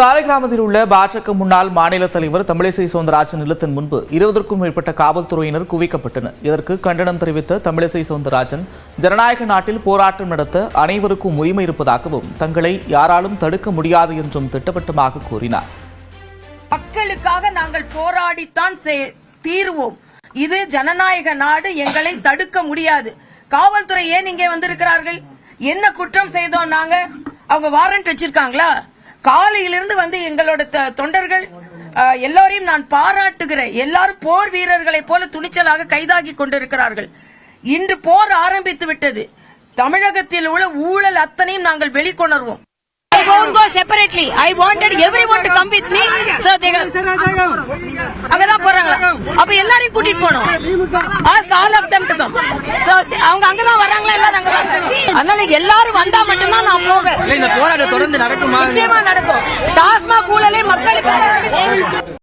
சாலை கிராமத்தில் உள்ள பாஜக முன்னாள் மாநில தலைவர் தமிழிசை சவுந்தரராஜன் இல்லத்தின் முன்பு 20க்கும் மேற்பட்ட காவல்துறையினர் குவிக்கப்பட்டனர். இதற்கு கண்டனம் தெரிவித்த தமிழிசை சவுந்தரராஜன், ஜனநாயக நாட்டில் போராட்டம் நடத்த அனைவருக்கும் உரிமை இருப்பதாகவும் தங்களை யாராலும் தடுக்க முடியாது என்றும் திட்டவட்டமாக கூறினார். மக்களுக்காக நாங்கள் போராடித்தான் தீர்வோம். இது ஜனநாயக நாடு, எங்களை தடுக்க முடியாது. காவல்துறை ஏன் இங்கே வந்திருக்கிறார்கள்? என்ன குற்றம் செய்தோம் நாங்க? அவங்க வாரண்ட் வச்சிருக்காங்களா? காலையிலிருந்து வந்து எங்களோட தொண்டர்கள் எல்லாரையும் நான் பாராட்டுகிறேன். எல்லாரும் போர் வீரர்களை போல துணிச்சலாக கைதாகி கொண்டிருக்கிறார்கள். இன்று போர் ஆரம்பித்து விட்டது. தமிழகத்தில் உள்ள ஊழல் அத்தனையும் நாங்கள் வெளிக்கொணர்வோம். I won't go separately. I wanted everyone to come with me. So they அங்கதான் போறாங்களா? அப்ப எல்லாரையும் கூட்டிட்டு போனோம். Ask all of them to come. So அவங்க அங்கதான் வராங்களா? எல்லாரும் அங்க வாங்க. அதனால எல்லாரும் வந்தா மட்டும்தான் நான் போவேன். இந்த போராட்டம் தொடர்ந்து நடக்குமா? நிச்சயமா நடக்கும். டாஸ்மாக் ஊழலை மக்களுக்கு